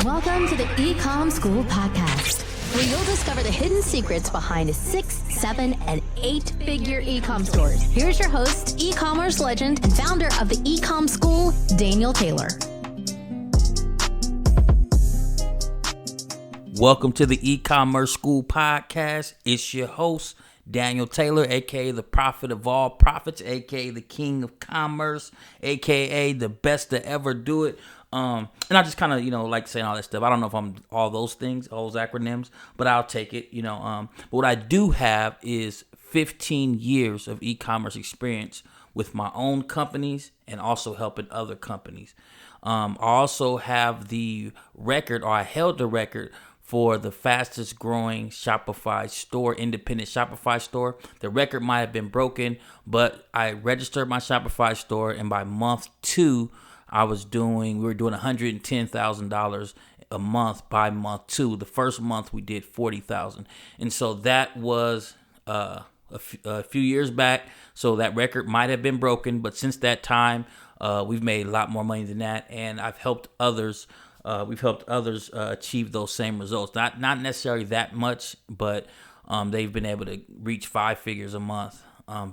Welcome to the Ecom School Podcast, where you'll discover the hidden secrets behind 6, 7, and 8-figure ecom stores. Here's your host, e-commerce legend and founder of the Ecom School, Daniel Taylor. Welcome to the E-Commerce School Podcast. It's your host, Daniel Taylor, a.k.a. the prophet of all prophets, a.k.a. the king of commerce, a.k.a. the best to ever do it. And I just kind of, like saying all that stuff. I don't know if I'm all those things, all those acronyms, but I'll take it, But what I do have is 15 years of e-commerce experience with my own companies and also helping other companies. I also have the record, or I held the record, for the fastest growing Shopify store, independent Shopify store. The record might have been broken, but I registered my Shopify store, and by month 2, we were doing $110,000 a month by month 2. The first month we did $40,000. And so that was a few years back. So that record might have been broken, but since that time, we've made a lot more money than that. And I've helped others. We've helped others achieve those same results. Not necessarily that much, but they've been able to reach 5 figures a month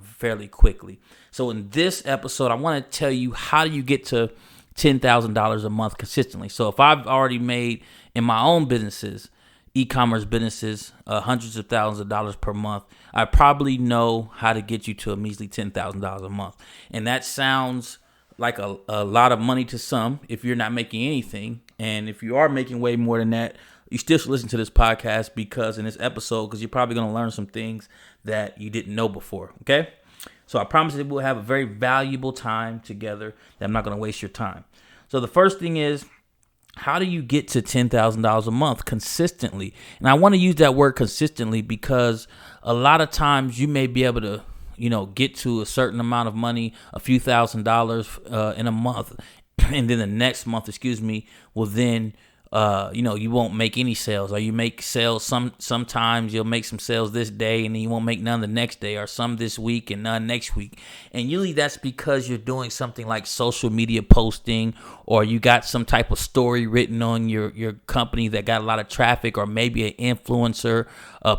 fairly quickly. So in this episode, I want to tell you how do you get to $10,000 a month consistently. So if I've already made in my own businesses, e-commerce businesses, hundreds of thousands of dollars per month, I probably know how to get you to a measly $10,000 a month. And that sounds like a lot of money to some if you're not making anything. And if you are making way more than that, you still should listen to this podcast because you're probably going to learn some things that you didn't know before. Okay. So I promise that we'll have a very valuable time together that I'm not going to waste your time. So the first thing is, how do you get to $10,000 a month consistently? And I want to use that word consistently because a lot of times you may be able to, get to a certain amount of money, a few $1,000s in a month. And then the next month, will then, you won't make any sales, or you make sales sometimes you'll make some sales this day and then you won't make none the next day, or some this week and none next week. And usually that's because you're doing something like social media posting, or you got some type of story written on your company that got a lot of traffic, or maybe an influencer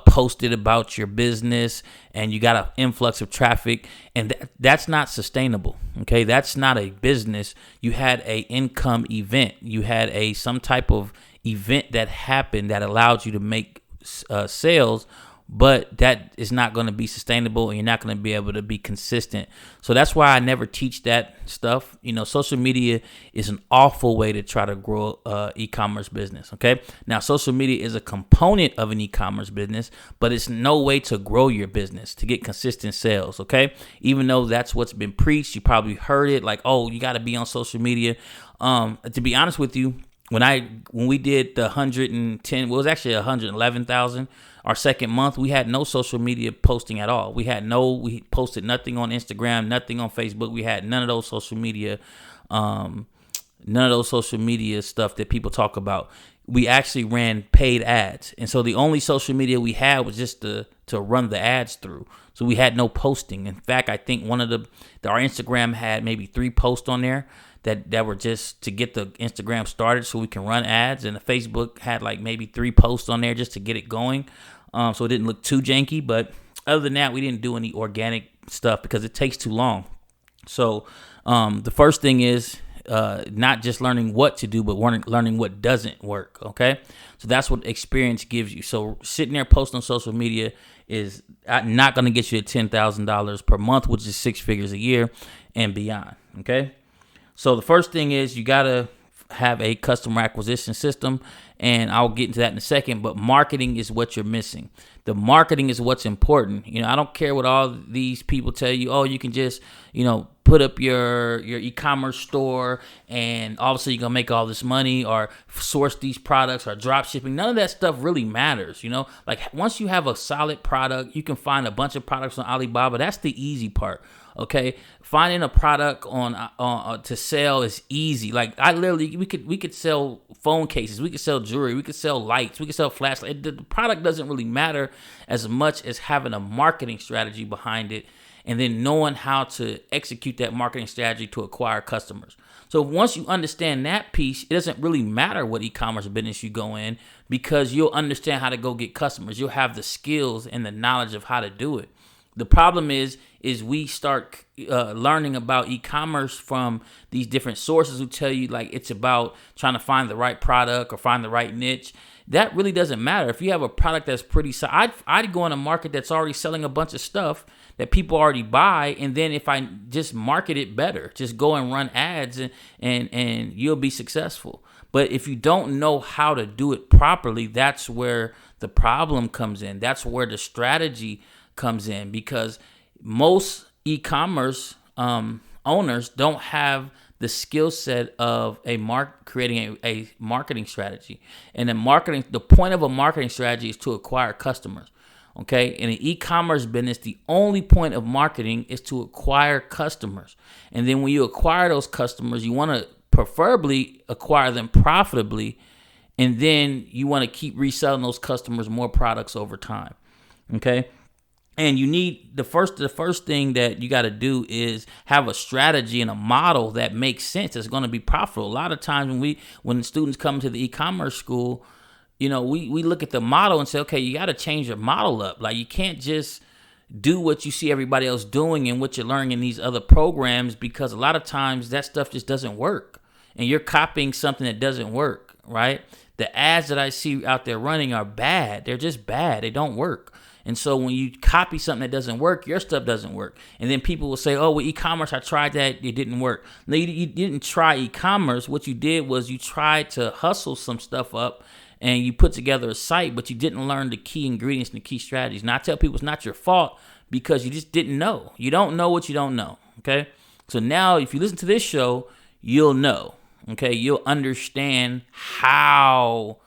posted about your business and you got an influx of traffic, and that's not sustainable. Okay, that's not a business. You had a income event. You had some type of event that happened that allowed you to make sales, but that is not going to be sustainable, and you're not going to be able to be consistent. So that's why I never teach that stuff. Social media is an awful way to try to grow e-commerce business. Okay. Now, social media is a component of an e-commerce business, but it's no way to grow your business, to get consistent sales. Okay. Even though that's what's been preached, you probably heard it like, oh, you got to be on social media. To be honest with you, when we did the 110, well, it was actually 111,000. Our second month, we had no social media posting at all. We posted nothing on Instagram, nothing on Facebook. We had none of those social media stuff that people talk about. We actually ran paid ads. And so the only social media we had was just to run the ads through. So we had no posting. In fact, I think our Instagram had maybe 3 posts on there that were just to get the Instagram started so we can run ads. And the Facebook had like maybe 3 posts on there just to get it going. So it didn't look too janky. But other than that, we didn't do any organic stuff because it takes too long. So the first thing is not just learning what to do, but learning what doesn't work. Okay. So that's what experience gives you. So sitting there posting on social media is not going to get you to $10,000 per month, which is 6 figures a year and beyond. Okay. So the first thing is you got to have a customer acquisition system, and I'll get into that in a second, but marketing is what you're missing. The marketing is what's important. I don't care what all these people tell you. Oh, you can just, put up your e-commerce store and obviously you're going to make all this money, or source these products, or drop shipping. None of that stuff really matters. Like once you have a solid product, you can find a bunch of products on Alibaba. That's the easy part. Okay, finding a product on to sell is easy. Like we could sell phone cases, we could sell jewelry, we could sell lights, we could sell flashlights. The product doesn't really matter as much as having a marketing strategy behind it and then knowing how to execute that marketing strategy to acquire customers. So once you understand that piece, it doesn't really matter what e-commerce business you go in, because you'll understand how to go get customers. You'll have the skills and the knowledge of how to do it. The problem is we start learning about e-commerce from these different sources who tell you like it's about trying to find the right product or find the right niche. That really doesn't matter. If you have a product that's pretty, I'd go in a market that's already selling a bunch of stuff that people already buy, and then if I just market it better, just go and run ads, and you'll be successful. But if you don't know how to do it properly, that's where the problem comes in. That's where the strategy comes in, because most e-commerce owners don't have the skill set of creating a marketing strategy. And the point of a marketing strategy is to acquire customers. Okay, in an e-commerce business, the only point of marketing is to acquire customers. And then when you acquire those customers, you want to preferably acquire them profitably, and then you want to keep reselling those customers more products over time. Okay. And you need the first thing that you got to do is have a strategy and a model that makes sense. It's going to be profitable. A lot of times when the students come to the e-commerce school, we look at the model and say, okay, you got to change your model up. Like, you can't just do what you see everybody else doing and what you're learning in these other programs, because a lot of times that stuff just doesn't work, and you're copying something that doesn't work, right? The ads that I see out there running are bad. They're just bad. They don't work. And so when you copy something that doesn't work, your stuff doesn't work. And then people will say, oh, with e-commerce, I tried that, it didn't work. No, you didn't try e-commerce. What you did was you tried to hustle some stuff up, and you put together a site, but you didn't learn the key ingredients and the key strategies. And I tell people it's not your fault, because you just didn't know. You don't know what you don't know, okay? So now if you listen to this show, you'll know, okay? You'll understand how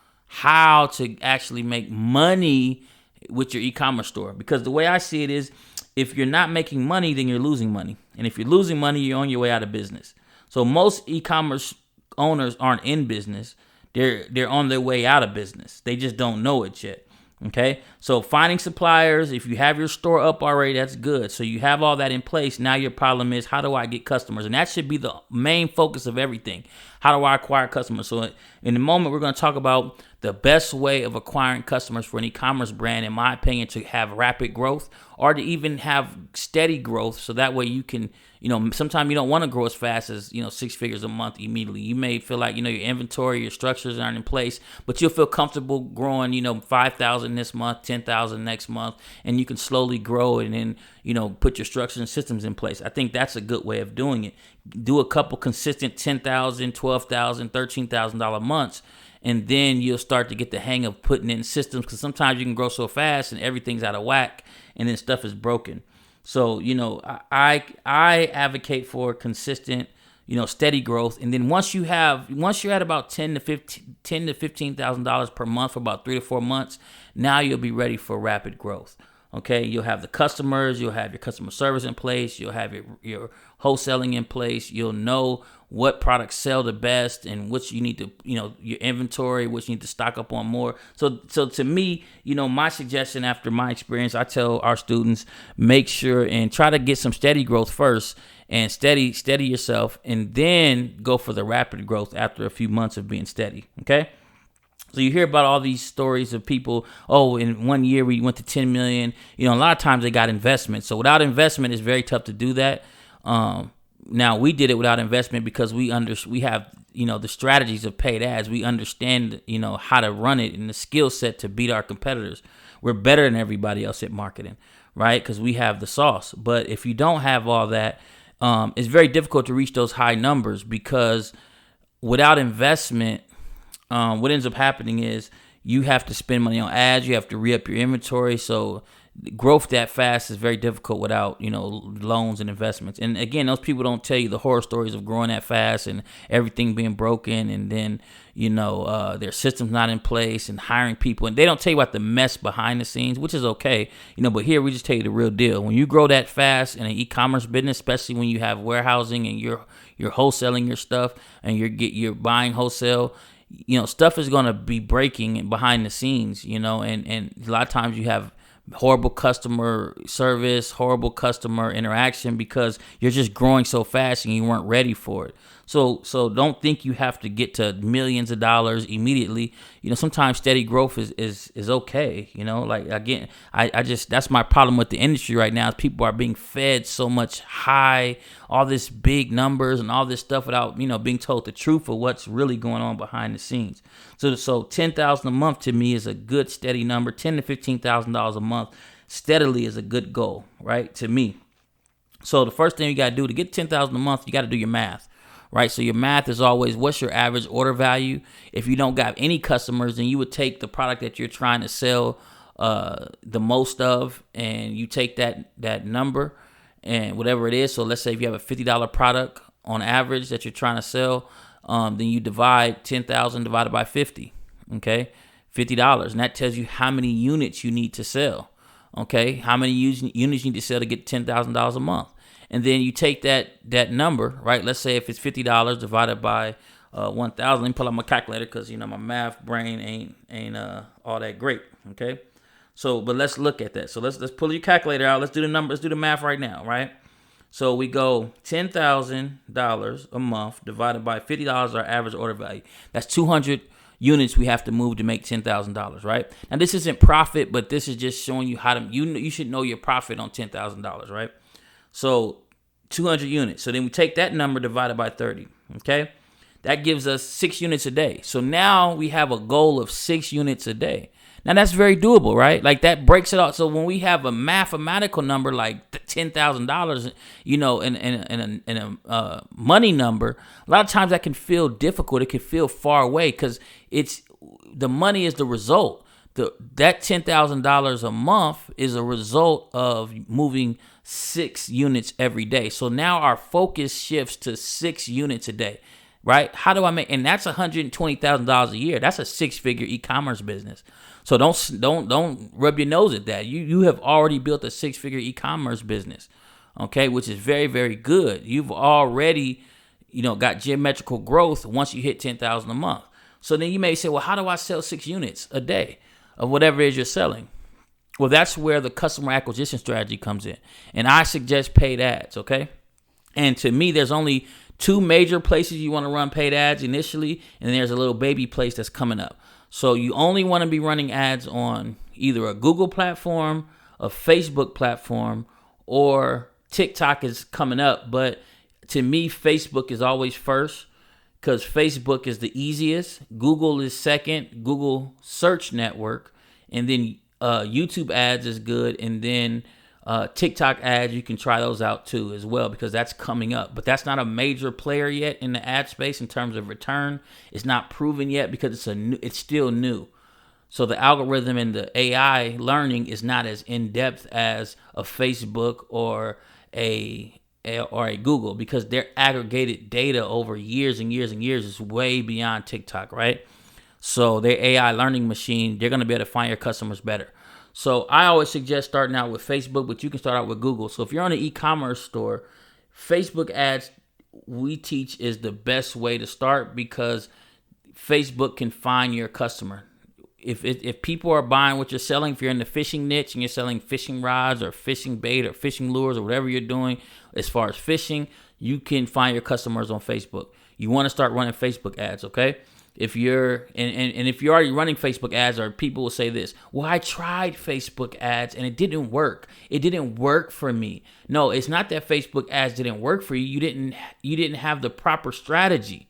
to actually make money with your e-commerce store. Because the way I see it is, if you're not making money, then you're losing money. And if you're losing money, you're on your way out of business. So most e-commerce owners aren't in business. They're on their way out of business. They just don't know it yet. Okay, so finding suppliers, if you have your store up already, that's good. So you have all that in place. Now your problem is, how do I get customers? And that should be the main focus of everything. How do I acquire customers? So in a moment, we're going to talk about the best way of acquiring customers for an e-commerce brand, in my opinion, to have rapid growth, or to even have steady growth. So that way you can, sometimes you don't want to grow as fast as, 6 figures a month immediately. You may feel like, your inventory, your structures aren't in place, but you'll feel comfortable growing, 5,000 this month, 10,000 next month, and you can slowly grow and then, put your structures and systems in place. I think that's a good way of doing it. Do a couple consistent $10,000, $12,000, $13,000 months, and then you'll start to get the hang of putting in systems, because sometimes you can grow so fast and everything's out of whack, and then stuff is broken. So, I advocate for consistent, steady growth. And then once you're at about $10,000 to $15,000 per month for about 3 to 4 months, now you'll be ready for rapid growth. Okay, you'll have the customers, you'll have your customer service in place, you'll have your wholesaling in place, you'll know what products sell the best and which you need to, your inventory, which you need to stock up on more. So to me, my suggestion after my experience, I tell our students, make sure and try to get some steady growth first, and steady yourself, and then go for the rapid growth after a few months of being steady. Okay. So you hear about all these stories of people, in 1 year we went to 10 million. A lot of times they got investment. So without investment, it's very tough to do that. Now we did it without investment because we have, the strategies of paid ads. We understand, how to run it and the skill set to beat our competitors. We're better than everybody else at marketing, right? Because we have the sauce. But if you don't have all that, it's very difficult to reach those high numbers, because without investment, what ends up happening is you have to spend money on ads. You have to re-up your inventory. So growth that fast is very difficult without, loans and investments. And again, those people don't tell you the horror stories of growing that fast and everything being broken, and then, their system's not in place, and hiring people. And they don't tell you about the mess behind the scenes, which is okay, but here we just tell you the real deal. When you grow that fast in an e-commerce business, especially when you have warehousing and you're wholesaling your stuff and you're buying wholesale, stuff is going to be breaking behind the scenes, and a lot of times you have horrible customer service, horrible customer interaction, because you're just growing so fast and you weren't ready for it. So don't think you have to get to millions of dollars immediately. Sometimes steady growth is okay. Like, again, I just, that's my problem with the industry right now, is people are being fed so much high, all this big numbers and all this stuff without, being told the truth of what's really going on behind the scenes. So $10,000 a month to me is a good steady number. $10,000 to $15,000 a month steadily is a good goal, right? To me. So the first thing you got to do to get $10,000 a month, you got to do your math. Right, so your math is always, what's your average order value? If you don't got any customers, then you would take the product that you're trying to sell the most of, and you take that number and whatever it is. So let's say if you have a $50 product on average that you're trying to sell, then you divide 10,000 divided by 50. Okay, $50, and that tells you how many units you need to sell. Okay, how many units you need to sell to get $10,000 a month. And then you take that number, right? Let's say if it's $50 divided by 1,000. Let me pull out my calculator, because my math brain ain't all that great. Okay, but let's look at that. So let's pull your calculator out. Let's do the number. Let's do the math right now, right? So we go $10,000 a month divided by $50, our average order value. That's 200 units we have to move to make $10,000, right? Now this isn't profit, but this is just showing you how to. You should know your profit on $10,000, right? So 200 units. So then we take that number divided by 30. Okay. That gives us 6 units a day. So now we have a goal of 6 units a day. Now that's very doable, right? Like, that breaks it out. So when we have a mathematical number like $10,000, in a money number, a lot of times that can feel difficult. It can feel far away, because the money is the result. That $10,000 a month is a result of moving 6 units every day. So now our focus shifts to 6 units a day, right? How do I make? And that's $120,000 a year. That's a 6-figure e-commerce business. So don't rub your nose at that. You have already built a 6-figure e-commerce business, okay, which is very, very good. You've already, got geometrical growth once you hit 10,000 a month. So then you may say, well, how do I sell 6 units a day of whatever it is you're selling? Well, that's where the customer acquisition strategy comes in. And I suggest paid ads, okay? And to me, there's only 2 major places you want to run paid ads initially, and there's a little baby place that's coming up. So you only want to be running ads on either a Google platform, a Facebook platform, or TikTok is coming up. But to me, Facebook is always first, because Facebook is the easiest. Google is second, Google Search Network, and then YouTube ads is good, and then TikTok ads, you can try those out too as well, because that's coming up. But that's not a major player yet in the ad space in terms of return. It's not proven yet, because it's still new. So the algorithm and the AI learning is not as in depth as a Facebook or a Google, because their aggregated data over years and years and years is way beyond TikTok, right? So their AI learning machine, they're going to be able to find your customers better. So I always suggest starting out with Facebook, but you can start out with Google. So if you're on an e-commerce store, Facebook ads, we teach, is the best way to start, because Facebook can find your customer. If people are buying what you're selling, if you're in the fishing niche and you're selling fishing rods or fishing bait or fishing lures or whatever you're doing as far as fishing, you can find your customers on Facebook. You want to start running Facebook ads, okay? If you're if you're already running Facebook ads, or people will say this, well, I tried Facebook ads and it didn't work. It didn't work for me. No, it's not that Facebook ads didn't work for you. You didn't have the proper strategy,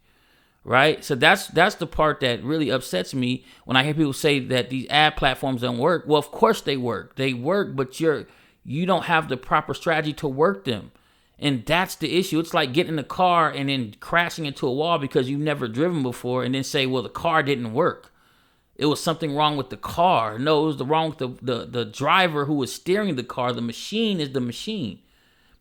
right? So that's the part that really upsets me when I hear people say that these ad platforms don't work. Well, of course they work. They work, but you don't have the proper strategy to work them. And that's the issue. It's like getting in a car and then crashing into a wall because you've never driven before, and then say, well, the car didn't work. It was something wrong with the car. No, it was wrong with the driver who was steering the car. The machine is the machine.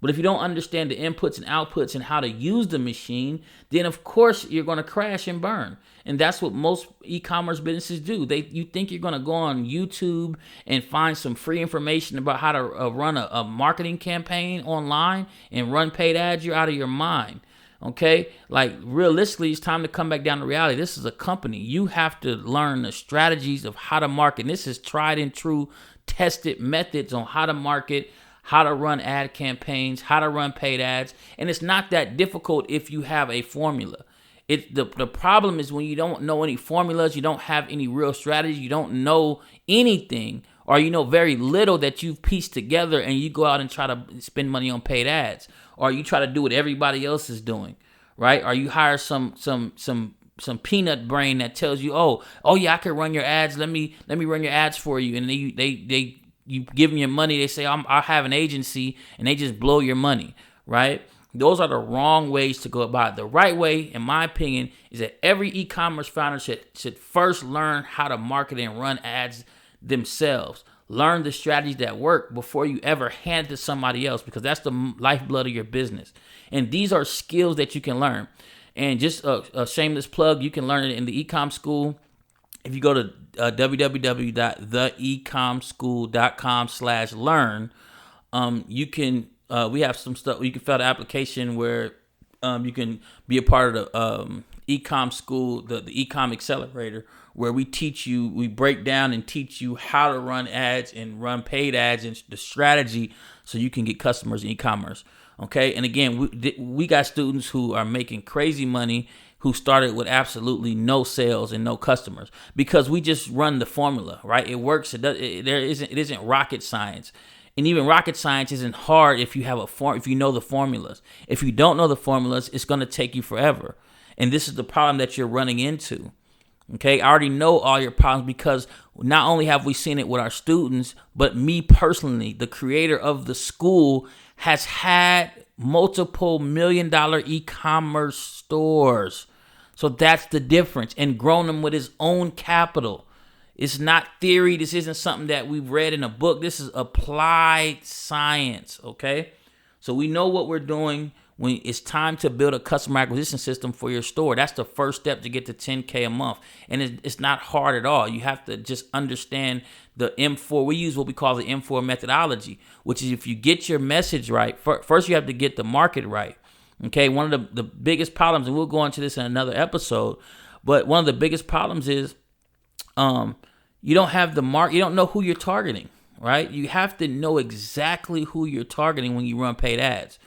But if you don't understand the inputs and outputs and how to use the machine, then of course you're going to crash and burn. And that's what most e-commerce businesses do. You think you're going to go on YouTube and find some free information about how to run a marketing campaign online and run paid ads. You're out of your mind. Okay, like realistically, it's time to come back down to reality. This is a company. You have to learn the strategies of how to market. And this is tried and true, tested methods on how to market, how to run ad campaigns, how to run paid ads. And it's not that difficult if you have a formula. The problem is when you don't know any formulas, you don't have any real strategy, you don't know anything, or you know very little that you've pieced together, and you go out and try to spend money on paid ads, or you try to do what everybody else is doing, right? Or you hire some peanut brain that tells you, oh yeah, I can run your ads. Let me run your ads for you, and they you give them your money. They say I have an agency, and they just blow your money, right? Those are the wrong ways to go about it. The right way, in my opinion, is that every e-commerce founder should first learn how to market and run ads themselves. Learn the strategies that work before you ever hand it to somebody else, because that's the lifeblood of your business. And these are skills that you can learn. And just a shameless plug, you can learn it in the Ecom School. If you go to www.theecomschool.com/learn, you can we have some stuff. You can fill out an application where you can be a part of the Ecom School, the Ecom Accelerator, where we break down and teach you how to run ads and run paid ads and the strategy so you can get customers in e-commerce. Okay, and again, we got students who are making crazy money who started with absolutely no sales and no customers because we just run the formula, right? It works. It isn't rocket science. And even rocket science isn't hard if you have if you know the formulas. If you don't know the formulas, it's going to take you forever. And this is the problem that you're running into. Okay, I already know all your problems because not only have we seen it with our students, but me personally, the creator of the school, has had multiple $1 million e-commerce stores. So that's the difference, and grown them with his own capital. It's not theory. This isn't something that we've read in a book. This is applied science, okay? So we know what we're doing when it's time to build a customer acquisition system for your store. That's the first step to get to $10K a month. And it's not hard at all. You have to just understand the M4. We use what we call the M4 methodology, which is if you get your message right, first you have to get the market right, okay? One of the biggest problems, and we'll go into this in another episode, but one of the biggest problems is you don't have the you don't know who you're targeting, right? You have to know exactly who you're targeting when you run paid ads.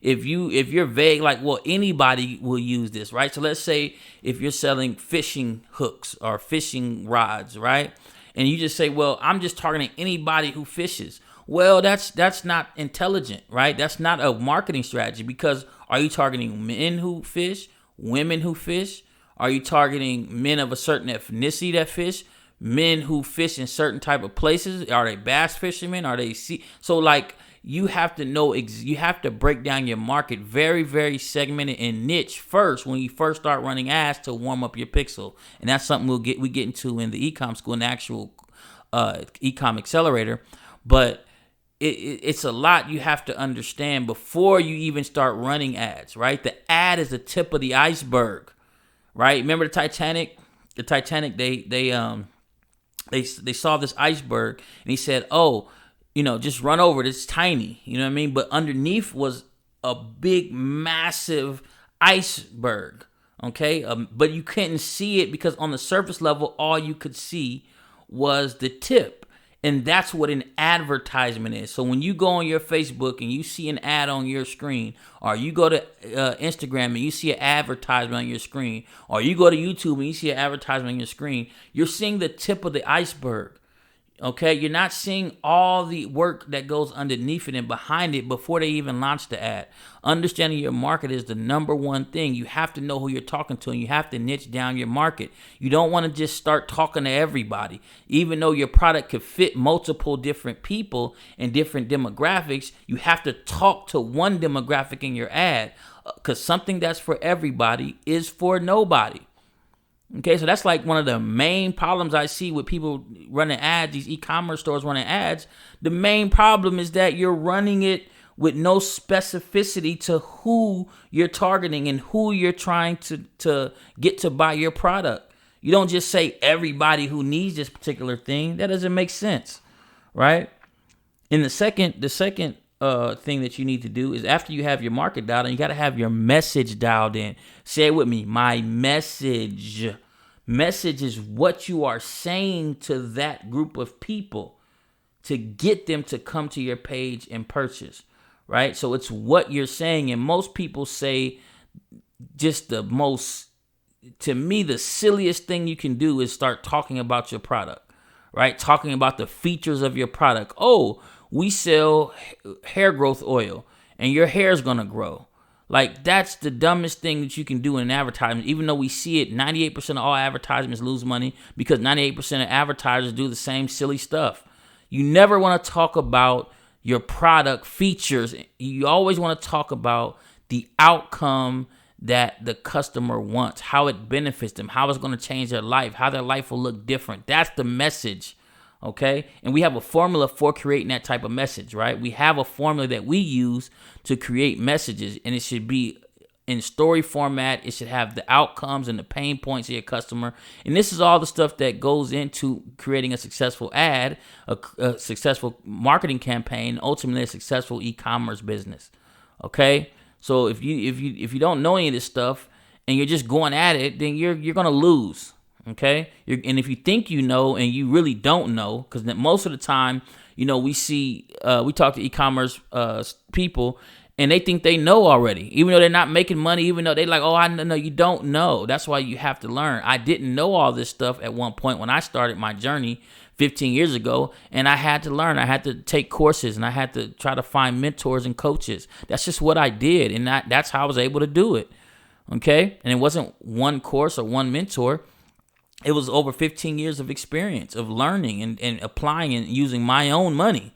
If you're vague, like, well, anybody will use this, right? So let's say if you're selling fishing hooks or fishing rods, right? And you just say, well, I'm just targeting anybody who fishes. Well, that's not intelligent, right? That's not a marketing strategy, because are you targeting men who fish, women who fish? Are you targeting men of a certain ethnicity that fish? Men who fish in certain type of places? Are they bass fishermen? Are they So like, you have to know, you have to break down your market very, very segmented and niche first when you first start running ads to warm up your pixel. And that's something we get into in the Ecom School, in the actual Ecom Accelerator. But it's a lot you have to understand before you even start running ads, right? The ad is the tip of the iceberg, right? Remember the Titanic? The Titanic, they saw this iceberg, and he said, oh, just run over it. It's tiny, you know what I mean? But underneath was a big, massive iceberg, okay? But you couldn't see it because on the surface level, all you could see was the tip. And that's what an advertisement is. So when you go on your Facebook and you see an ad on your screen, or you go to Instagram and you see an advertisement on your screen, or you go to YouTube and you see an advertisement on your screen, you're seeing the tip of the iceberg. Okay, you're not seeing all the work that goes underneath it and behind it before they even launch the ad. Understanding your market is the number one thing. You have to know who you're talking to, and you have to niche down your market. You don't want to just start talking to everybody. Even though your product could fit multiple different people and different demographics, you have to talk to one demographic in your ad, because something that's for everybody is for nobody. Okay, so that's like one of the main problems I see with people running ads, these e-commerce stores running ads. The main problem is that you're running it with no specificity to who you're targeting and who you're trying to get to buy your product. You don't just say everybody who needs this particular thing. That doesn't make sense, right? And the second thing that you need to do is after you have your market dialed in, you got to have your message dialed in. Say it with me. My message. Message is what you are saying to that group of people to get them to come to your page and purchase, right? So it's what you're saying. And most people say just to me, the silliest thing you can do is start talking about your product, right? Talking about the features of your product. Oh, we sell hair growth oil and your hair is going to grow. Like, that's the dumbest thing that you can do in advertisement. Even though we see it, 98% of all advertisements lose money because 98% of advertisers do the same silly stuff. You never want to talk about your product features. You always want to talk about the outcome that the customer wants, how it benefits them, how it's going to change their life, how their life will look different. That's the message, okay? And we have a formula for creating that type of message, right? We have a formula that we use to create messages, and it should be in story format. It should have the outcomes and the pain points of your customer. And this is all the stuff that goes into creating a successful ad, a successful marketing campaign, ultimately a successful e-commerce business, okay? So if you don't know any of this stuff and you're just going at it, then you're gonna lose. Okay, and if you think you know and you really don't know, because most of the time, we talk to e-commerce people and they think they know already, even though they're not making money, even though they're like, oh, I know. You don't know. That's why you have to learn. I didn't know all this stuff at one point when I started my journey 15 years ago, and I had to learn. I had to take courses, and I had to try to find mentors and coaches. That's just what I did, and that's how I was able to do it, okay? And it wasn't one course or one mentor. It was over 15 years of experience of learning and applying and using my own money,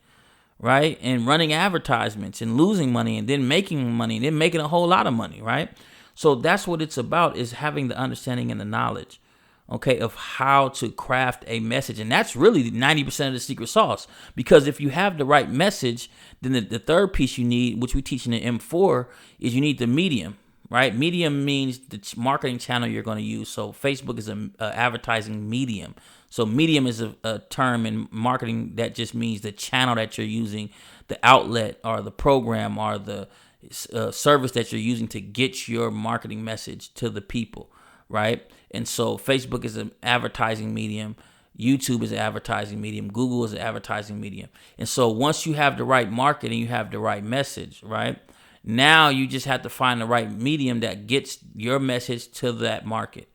right? And running advertisements and losing money and then making money and then making a whole lot of money, right? So that's what it's about, is having the understanding and the knowledge, okay, of how to craft a message. And that's really 90% of the secret sauce, because if you have the right message, then the third piece you need, which we teach in the M4, is you need the medium, right? Medium means the marketing channel you're going to use. So Facebook is an advertising medium. So medium is a term in marketing that just means the channel that you're using, the outlet or the program or the service that you're using to get your marketing message to the people, right? And so Facebook is an advertising medium. YouTube is an advertising medium. Google is an advertising medium. And so once you have the right marketing, you have the right message, right? Now you just have to find the right medium that gets your message to that market.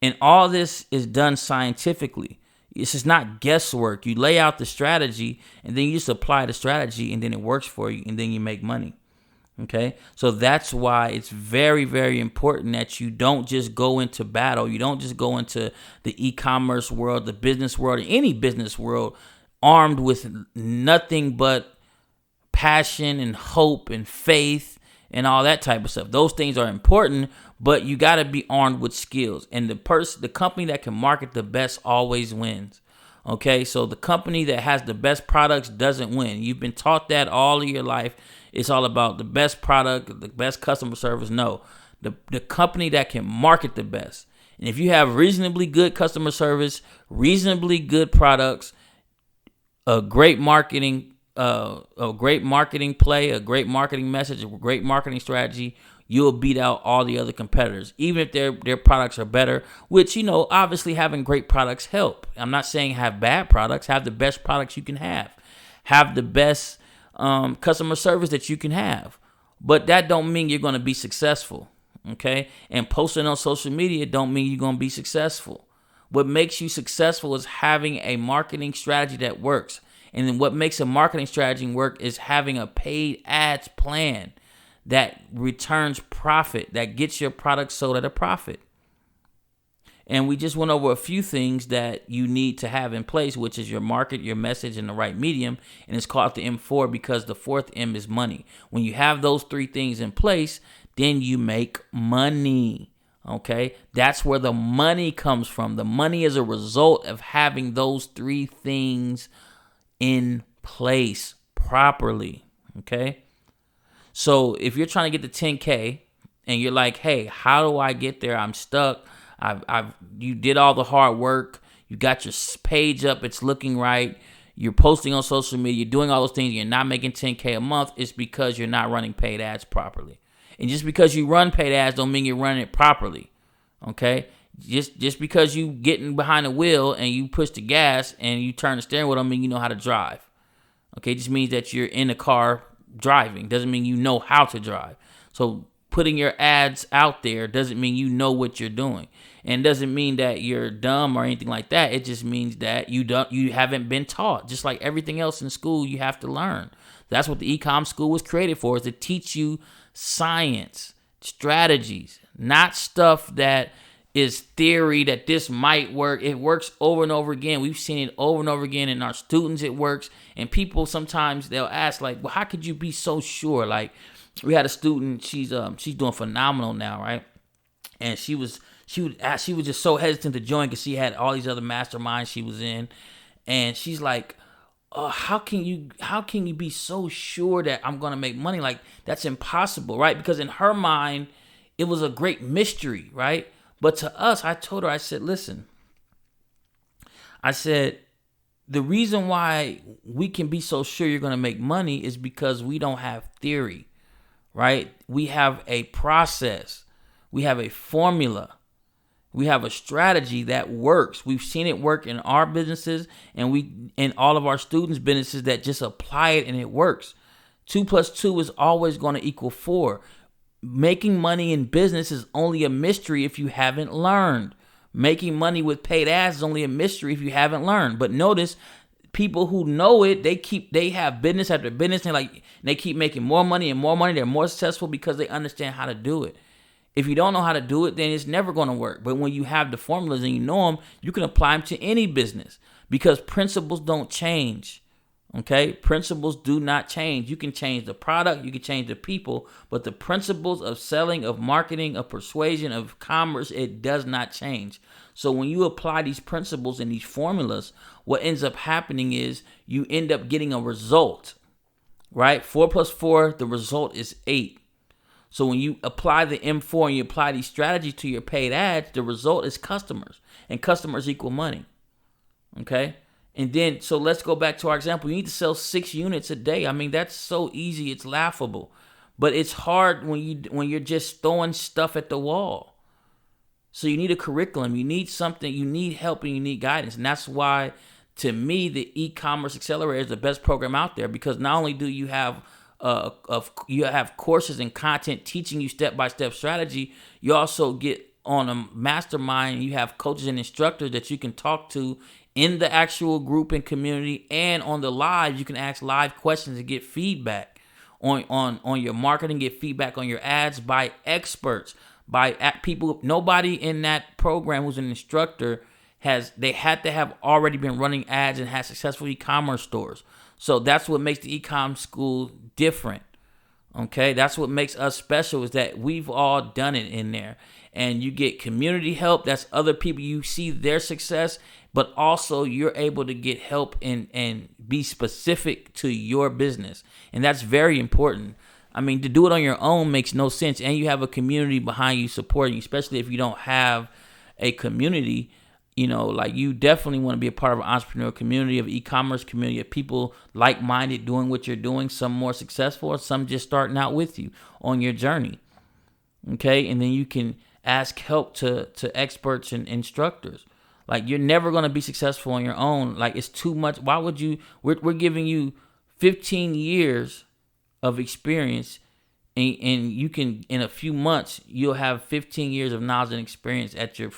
And all this is done scientifically. It's just not guesswork. You lay out the strategy and then you just apply the strategy and then it works for you and then you make money. Okay, so that's why it's very, very important that you don't just go into battle. You don't just go into the e-commerce world, the business world, or any business world armed with nothing but passion and hope and faith and all that type of stuff. Those things are important, but you got to be armed with skills. And the company that can market the best always wins. Okay, so the company that has the best products doesn't win. You've been taught that all of your life. It's all about the best product, the best customer service. No, the company that can market the best. And if you have reasonably good customer service, reasonably good products, a great marketing play, a great marketing message, a great marketing strategy, you'll beat out all the other competitors, even if their products are better, which, obviously having great products help. I'm not saying have bad products. Have the best products you can have. Have the best customer service that you can have. But that don't mean you're going to be successful, okay? And posting on social media don't mean you're going to be successful. What makes you successful is having a marketing strategy that works. And then what makes a marketing strategy work is having a paid ads plan that returns profit, that gets your product sold at a profit. And we just went over a few things that you need to have in place, which is your market, your message, and the right medium. And it's called the M4 because the fourth M is money. When you have those three things in place, then you make money. Okay? That's where the money comes from. The money is a result of having those three things in place properly. Okay? So if you're trying to get to 10K and you're like, hey, how do I get there? I'm stuck. You did all the hard work. You got your page up. It's looking right. you're posting on social media, you're doing all those things, you're not making $10K a month, it's because you're not running paid ads properly. And just because you run paid ads don't mean you're running it properly. Okay? Just because you getting behind the wheel and you push the gas and you turn the steering wheel don't mean you know how to drive. Okay? It just means that you're in the car driving. Doesn't mean you know how to drive. So putting your ads out there doesn't mean you know what you're doing. And doesn't mean that you're dumb or anything like that. It just means that you haven't been taught. Just like everything else in school, you have to learn. That's what the Ecom School was created for, is to teach you science, strategies, not stuff that is theory that this might work. It works over and over again. We've seen it over and over again in our students. It works. And people sometimes they'll ask like, well, how could you be so sure? Like we had a student, she's doing phenomenal now, right? And she was just so hesitant to join because she had all these other masterminds she was in, and she's like, how can you be so sure that I'm gonna make money? Like that's impossible, right? Because in her mind, it was a great mystery, right? But to us, I told her, I said, listen, I said, the reason why we can be so sure you're gonna make money is because we don't have theory, right? We have a process, we have a formula. We have a strategy that works. We've seen it work in our businesses and in all of our students' businesses that just apply it and it works. 2 + 2 is always going to equal 4. Making money in business is only a mystery if you haven't learned. Making money with paid ads is only a mystery if you haven't learned. But notice, people who know it, they have business after business, and they keep making more money and more money. They're more successful because they understand how to do it. If you don't know how to do it, then it's never going to work. But when you have the formulas and you know them, you can apply them to any business because principles don't change. Okay? Principles do not change. You can change the product, you can change the people, but the principles of selling, of marketing, of persuasion, of commerce, it does not change. So when you apply these principles and these formulas, what ends up happening is you end up getting a result, right? 4 + 4, the result is 8. So when you apply the M4 and you apply these strategies to your paid ads, the result is customers, and customers equal money. Okay? And then, so let's go back to our example. You need to sell 6 units a day. I mean, that's so easy. It's laughable, but it's hard when you're just throwing stuff at the wall. So you need a curriculum. You need something. You need help and you need guidance. And that's why, to me, the e-commerce accelerator is the best program out there, because not only do you have you have courses and content teaching you step-by-step strategy, you also get on a mastermind. You have coaches and instructors that you can talk to in the actual group and community, and on the live, you can ask live questions and get feedback on your marketing, get feedback on your ads by experts, by people. Nobody in that program who's an instructor they had to have already been running ads and had successful e-commerce stores. So that's what makes the Ecom School different. Okay, that's what makes us special, is that we've all done it in there. And you get community help. That's other people, you see their success, but also you're able to get help and be specific to your business. And that's very important. I mean, to do it on your own makes no sense. And you have a community behind you supporting you, especially if you don't have a community. You know, like, you definitely want to be a part of an entrepreneur community, of e-commerce community, of people like-minded doing what you're doing, some more successful or some just starting out with you on your journey. Okay, and then you can ask help to experts and instructors. Like, you're never going to be successful on your own. Like, it's too much. Why would you? We're giving you 15 years of experience, and you can, in a few months, you'll have 15 years of knowledge and experience at your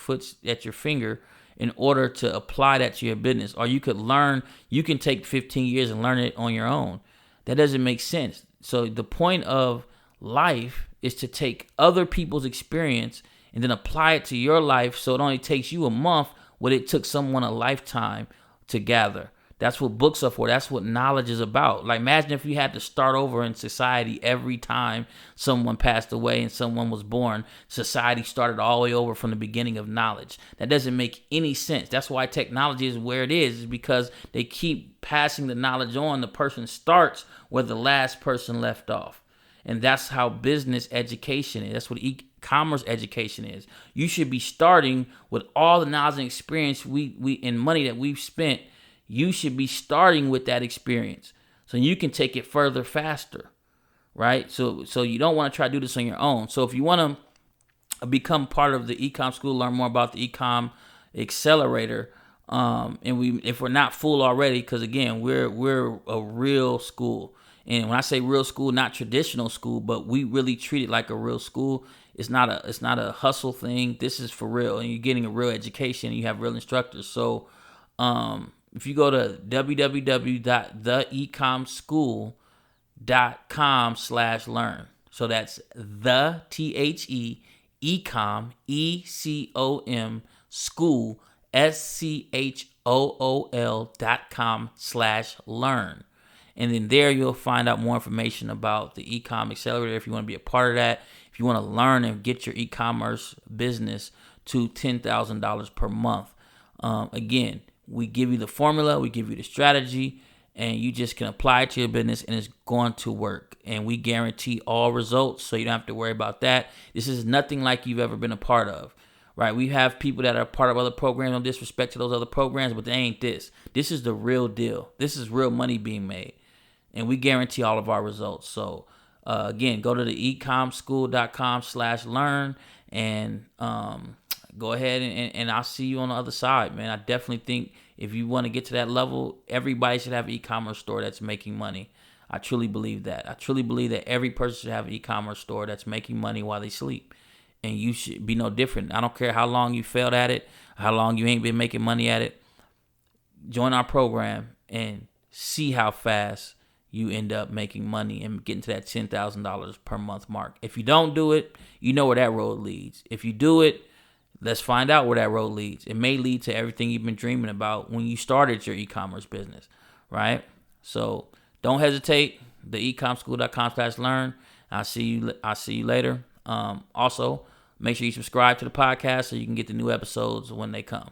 finger, in order to apply that to your business. Or you can take 15 years and learn it on your own. That doesn't make sense. So the point of life is to take other people's experience and then apply it to your life, so it only takes you a month what it took someone a lifetime to gather. That's what books are for. That's what knowledge is about. Like, imagine if you had to start over in society every time someone passed away and someone was born. Society started all the way over from the beginning of knowledge. That doesn't make any sense. That's why technology is where it is because they keep passing the knowledge on. The person starts where the last person left off. And that's how business education is. That's what e-commerce education is. You should be starting with all the knowledge and experience we and money that we've spent you should be starting with that experience so you can take it further faster, right? So you don't want to try to do this on your own. So if you want to become part of the Ecom School, learn more about the Ecom Accelerator, if we're not full already, because again, we're a real school. And when I say real school, not traditional school, but we really treat it like a real school. It's not a hustle thing. This is for real, and you're getting a real education. And you have real instructors. So if you go to www.theecomschool.com/learn, so that's the ecom school school.com/learn. And then there you'll find out more information about the Ecom Accelerator if you want to be a part of that. If you want to learn and get your e-commerce business to $10,000 per month. Again, we give you the formula, we give you the strategy, and you just can apply it to your business and it's going to work. And we guarantee all results, so you don't have to worry about that. This is nothing like you've ever been a part of. Right, we have people that are part of other programs, no disrespect to those other programs, but they ain't this. This is the real deal. This is real money being made. And we guarantee all of our results. So, again, go to the ecomschool.com/learn and go ahead and I'll see you on the other side, man. I definitely think if you want to get to that level, everybody should have an e-commerce store that's making money. I truly believe that. I truly believe that every person should have an e-commerce store that's making money while they sleep. And you should be no different. I don't care how long you failed at it, how long you ain't been making money at it. Join our program and see how fast you end up making money and getting to that $10,000 per month mark. If you don't do it, you know where that road leads. If you do it, let's find out where that road leads. It may lead to everything you've been dreaming about when you started your e-commerce business, right? So don't hesitate. The ecomschool.com/learn. I'll see you later. Also, make sure you subscribe to the podcast so you can get the new episodes when they come.